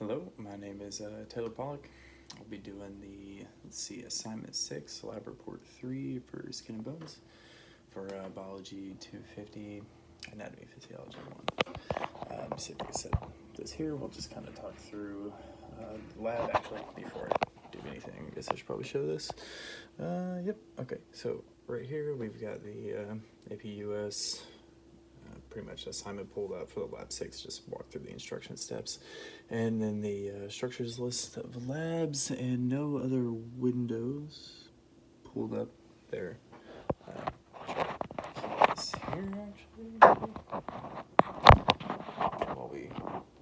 Hello, my name is Taylor Pollock. I'll be doing the, assignment 6, lab report 3 for skin and bones for biology 250, anatomy physiology 1. So like I said, this here, we'll just kind of talk through the lab actually before I do anything. I guess I should probably show this. Yep, okay, so right here we've got the APUS. Pretty much assignment pulled up for the lab 6, just walk through the instruction steps, and then the structures list of labs and no other windows pulled up there. This here actually while we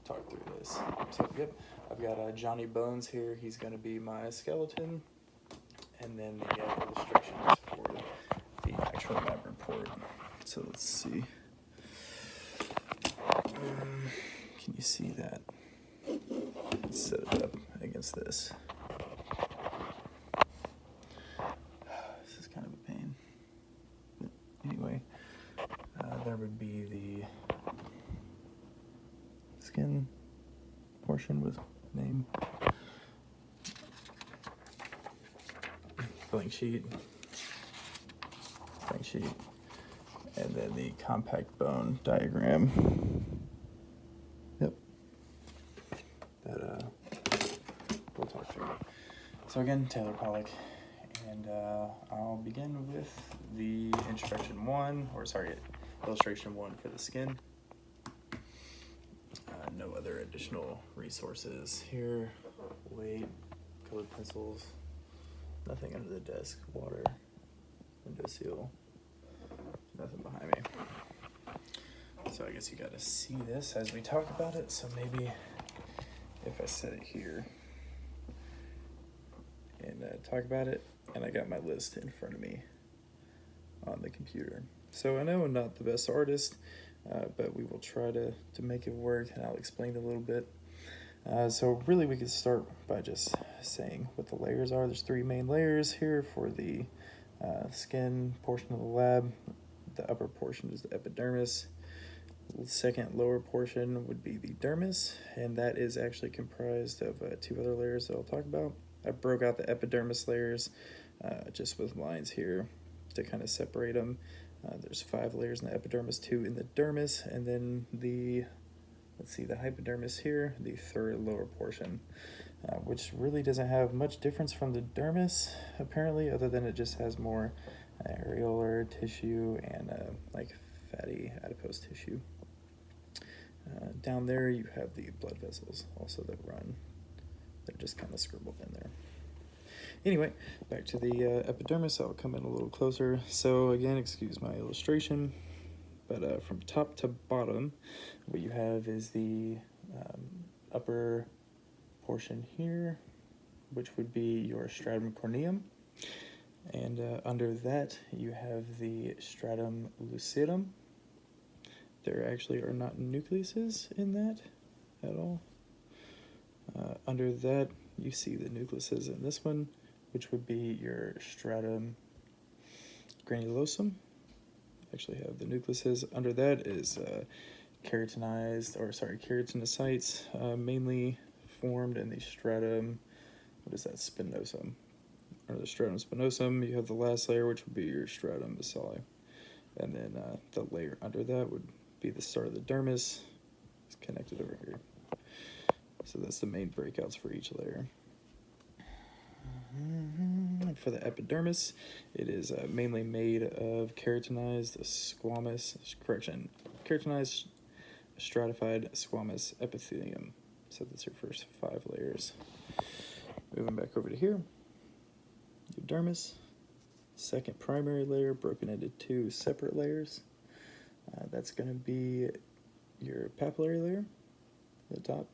talk through this. So yep, I've got Johnny Bones here. He's going to be my skeleton, and then the illustrations for the actual lab report. So let's see. Can you see that? Let's set it up against this. This is kind of a pain. But anyway, there would be the skin portion with name, blank sheet, and then the compact bone diagram. Yep. That we'll talk through. So again, Taylor Pollock, and I'll begin with the illustration 1 for the skin. No other additional resources here. Weight, colored pencils, nothing under the desk, water, window seal, nothing behind me. So I guess you gotta see this as we talk about it. So maybe if I set it here and talk about it, and I got my list in front of me on the computer. So I know I'm not the best artist, but we will try to make it work, and I'll explain a little bit. So really we could start by just saying what the layers are. There's 3 main layers here for the skin portion of the lab. The upper portion is the epidermis. The second lower portion would be the dermis, and that is actually comprised of 2 other layers that I'll talk about. I broke out the epidermis layers just with lines here to kind of separate them. There's 5 layers in the epidermis, 2 in the dermis, and then the hypodermis here, the third lower portion, which really doesn't have much difference from the dermis, apparently, other than it just has more areolar tissue and like fatty adipose tissue. Down there you have the blood vessels also that run. They're just kind of scribbled in there. Anyway, back to the epidermis. I'll come in a little closer. So again, excuse my illustration, but from top to bottom, what you have is the upper portion here, which would be your stratum corneum. And under that, you have the stratum lucidum. There actually are not nucleuses in that at all. Under that, you see the nucleuses in this one, which would be your stratum granulosum. Actually have the nucleuses. Under that is keratinocytes, mainly formed in the stratum, spinosum. Under the stratum spinosum, you have the last layer, which would be your stratum basale. And then the layer under that would be the start of the dermis. It's connected over here. So that's the main breakouts for each layer. For the epidermis, it is mainly made of keratinized stratified squamous epithelium. So that's your first 5 layers. Moving back over to here, your dermis, second primary layer broken into 2 separate layers. That's going to be your papillary layer at the top,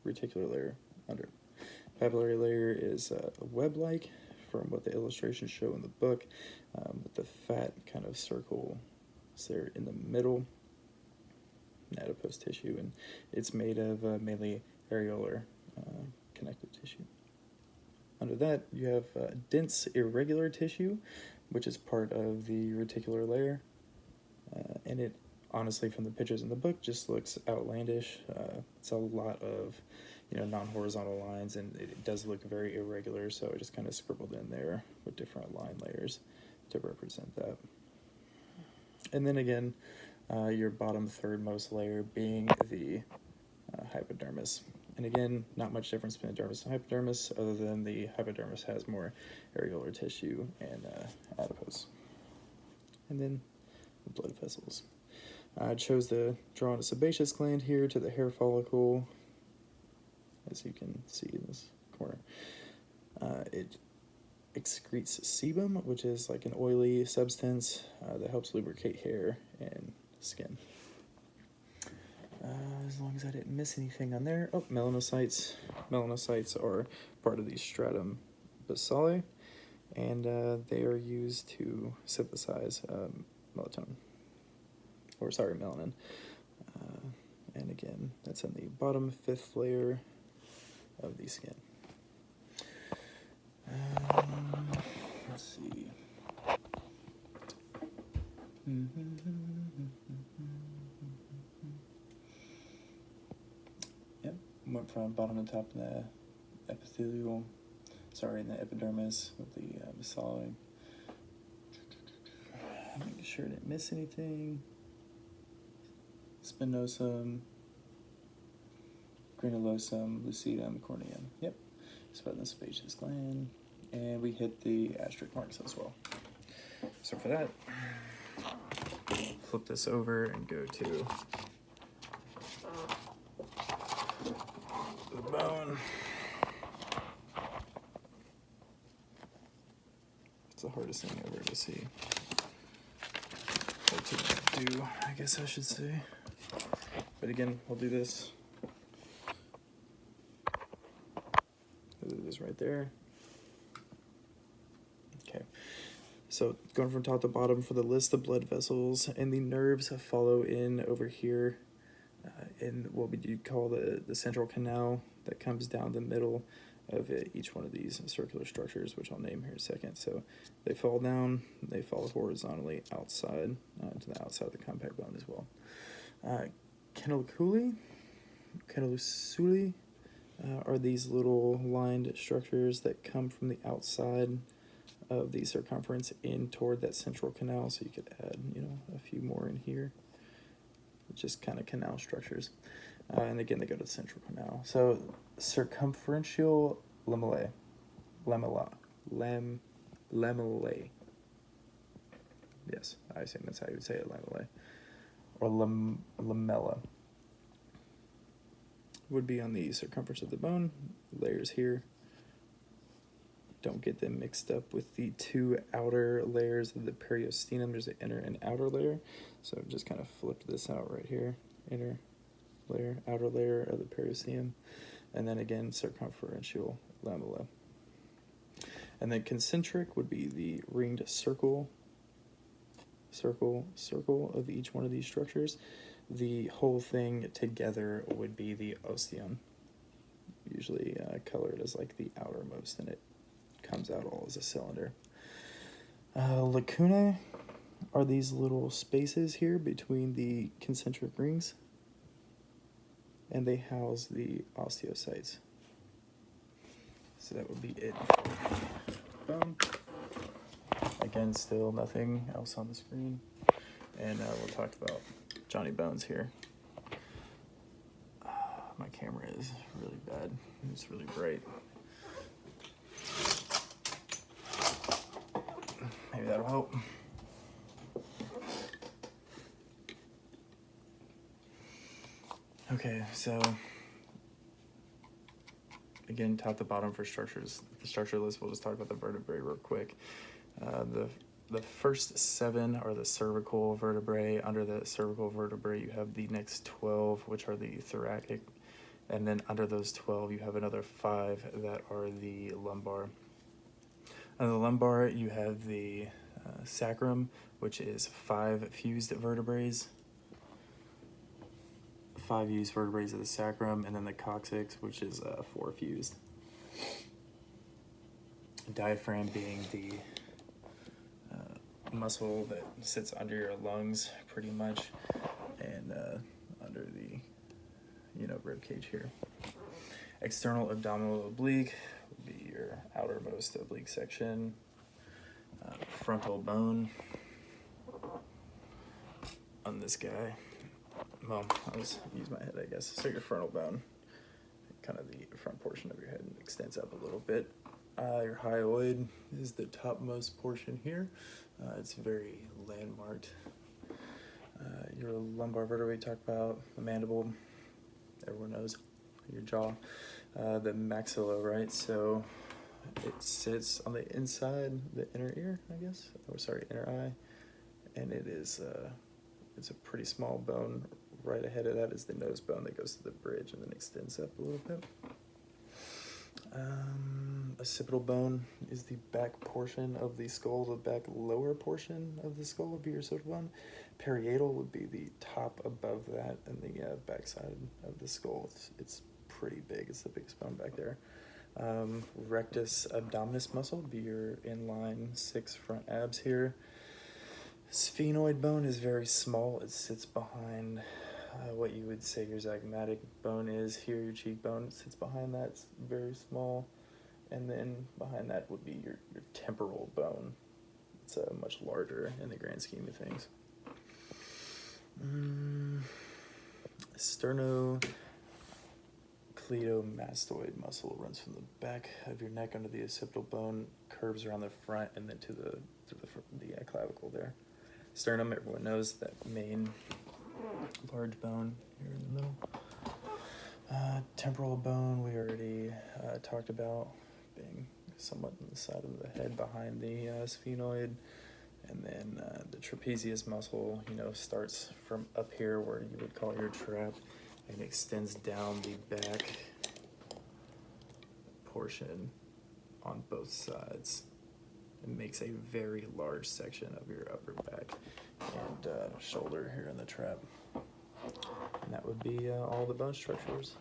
reticular layer under. Papillary layer is web-like from what the illustrations show in the book, with the fat kind of circle there in the middle, adipose tissue, and it's made of mainly areolar connective tissue. Under that, you have dense irregular tissue, which is part of the reticular layer, and it honestly, from the pictures in the book, just looks outlandish. It's a lot of non-horizontal lines, and it does look very irregular, so I just kind of scribbled in there with different line layers to represent that. And then again, your bottom third most layer being the hypodermis. And again, not much difference between the dermis and hypodermis, other than the hypodermis has more areolar tissue and adipose. And then the blood vessels. I chose to draw on a sebaceous gland here to the hair follicle, as you can see in this corner. It excretes sebum, which is like an oily substance that helps lubricate hair and skin. As long as I didn't miss anything on there. Oh, melanocytes. Melanocytes are part of the stratum basale, and they are used to synthesize melatonin. Or sorry, melanin. And again, that's in the bottom fifth layer of the skin. Let's see. Yep, went from bottom to top in the epithelial, in the epidermis with the basale. Making sure I didn't miss anything. Spinosum, granulosum, lucidum, corneum. Yep, spot in the sebaceous gland. And we hit the asterisk marks as well. So for that, flip this over and go to the bone. It's the hardest thing ever to see. Or to do, I guess I should say. But again, we'll do this. It is right there. Okay. So going from top to bottom for the list of blood vessels, and the nerves follow in over here in what we do call the central canal that comes down the middle of each one of these circular structures, which I'll name here in a second. So they fall down, they fall horizontally outside to the outside of the compact bone as well. Caneluculi are these little lined structures that come from the outside of the circumference in toward that central canal. So you could add, a few more in here. Just kind of canal structures. And again, they go to the central canal. So circumferential lamellae. Yes, I assume that's how you would say it, lamellae. Or lamella. Would be on the circumference of the bone, layers here. Don't get them mixed up with the two outer layers of the periosteum. There's an inner and outer layer. So just kind of flip this out right here. Inner layer, outer layer of the periosteum. And then again, circumferential lamella. And then concentric would be the ringed circle of each one of these structures. The whole thing together would be the osteon, usually colored as like the outermost, and it comes out all as a cylinder. Lacunae are these little spaces here between the concentric rings, and they house the osteocytes. So that would be it for bone. Again, still nothing else on the screen. And we'll talk about Johnny Bones here. My camera is really bad. It's really bright. Maybe that'll help. Okay, so again, top to bottom for structures. The structure list, we'll just talk about the vertebrae real quick. The first 7 are the cervical vertebrae. Under the cervical vertebrae, you have the next 12, which are the thoracic. And then under those 12, you have another 5 that are the lumbar. Under the lumbar, you have the sacrum, which is 5 fused vertebrae. 5 fused vertebrae of the sacrum, and then the coccyx, which is 4 fused. Diaphragm being the muscle that sits under your lungs pretty much, and under the rib cage here. External abdominal oblique would be your outermost oblique section. Frontal bone on this guy. Well, I'll just use my head, I guess. So your frontal bone, kind of the front portion of your head, extends up a little bit. Your hyoid is the topmost portion here. It's very landmarked. Your lumbar vertebrae, talk about the mandible, everyone knows, your jaw, the maxilla, right? So it sits on the inside, the inner ear, I guess, or sorry, inner eye, and it is, it's a pretty small bone. Right ahead of that is the nose bone that goes to the bridge and then extends up a little bit. Occipital bone is the back portion of the skull, the back lower portion of the skull would be your occipital bone. Parietal would be the top above that, and the back side of the skull. It's pretty big. It's the biggest bone back there. Rectus abdominis muscle would be your inline 6 front abs here. Sphenoid bone is very small. It sits behind what you would say your zygomatic bone is here, your cheekbone. It sits behind that. It's very small. And then behind that would be your temporal bone. It's much larger in the grand scheme of things. Sternocleidomastoid muscle runs from the back of your neck under the occipital bone, curves around the front, and then to the clavicle there. Sternum, everyone knows that main large bone here in the middle. Temporal bone, we already talked about being somewhat on the side of the head behind the sphenoid. And then the trapezius muscle, starts from up here where you would call your trap and extends down the back portion on both sides. It makes a very large section of your upper back and shoulder here in the trap. And that would be all the bone structures.